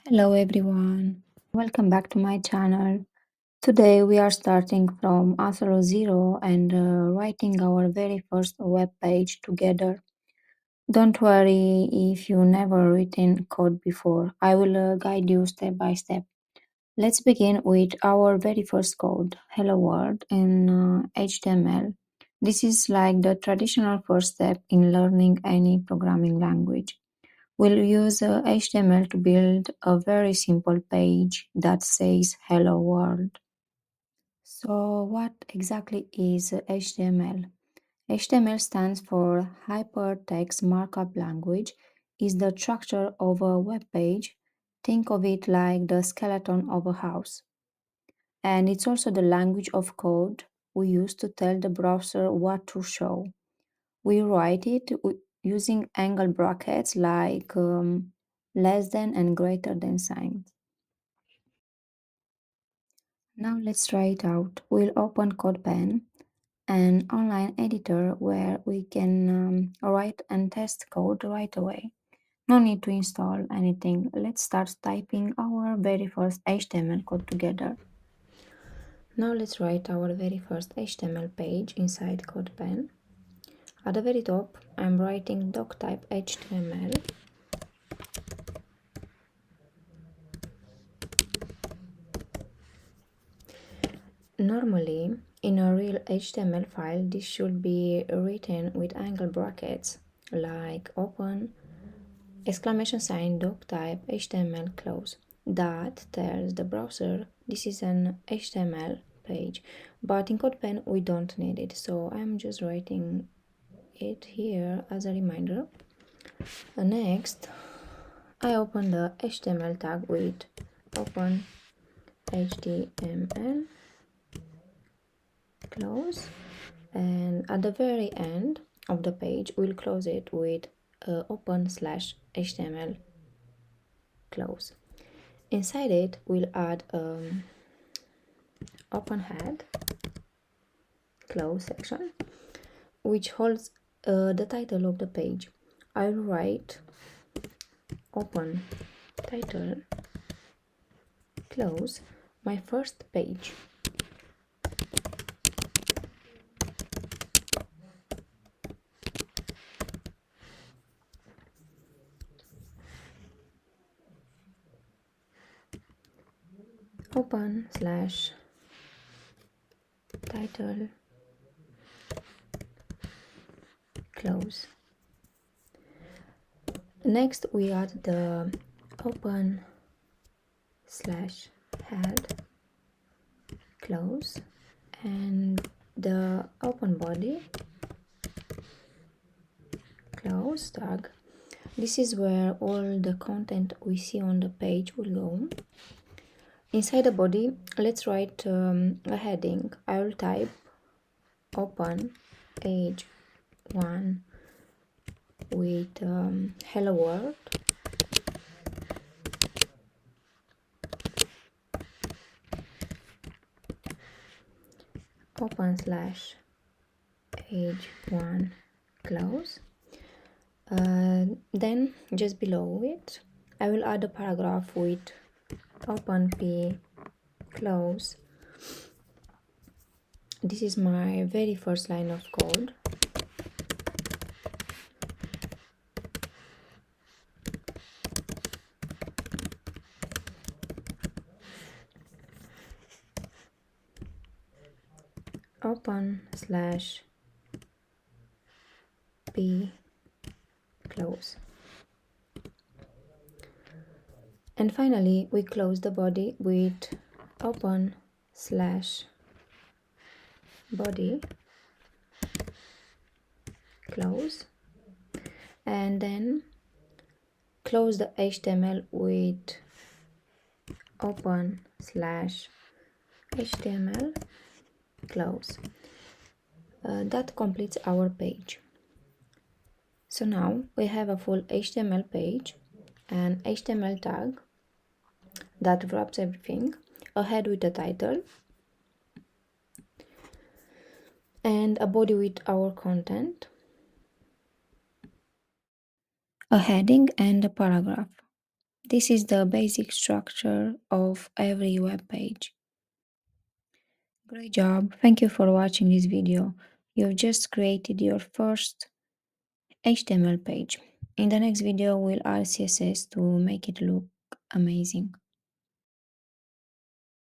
Hello everyone, welcome back to my channel. Today we are starting from author zero and writing our very first web page together. Don't worry if you never written code before. I will guide you step by step. Let's begin with our very first code, Hello World in HTML. This is like the traditional first step in learning any programming language. We'll use HTML to build a very simple page that says Hello World. So what exactly is HTML? HTML stands for Hypertext Markup Language, is the structure of a web page. Think of it like the skeleton of a house. And it's also the language of code we use to tell the browser what to show. We write it using angle brackets like less than and greater than signs. Now let's try it out. We'll open CodePen, an online editor where we can write and test code right away. No need to install anything. Let's start typing our very first HTML code together. Now let's write our very first HTML page inside CodePen. At the very top, I'm writing doctype HTML. Normally, in a real HTML file, this should be written with angle brackets like open, exclamation sign, doctype, HTML, close. That tells the browser this is an HTML page. But in CodePen, we don't need it, so I'm just writing it here as a reminder. Next, I open the HTML tag with open HTML, close, and at the very end of the page we'll close it with open/html, close. Inside it we'll add open head, close section, which holds the title of the page. I'll write open title, close, my first page. Open slash title, close. Next we add the open slash head, close, and the open body, close tag. This is where all the content we see on the page will go. Inside the body, let's write a heading. I will type open page 1 with hello world, open slash page 1, close. Then just below it I will add a paragraph with open p, close. This is my very first line of code. Open slash p, close. And finally we close the body with open slash body, close, and then close the HTML with open slash HTML, close. That completes our page. So now we have a full HTML page, an HTML tag that wraps everything, a head with a title, and a body with our content, a heading and a paragraph. This is the basic structure of every web page. Great job. Thank you for watching this video. You've just created your first HTML page. In the next video, we'll add CSS to make it look amazing.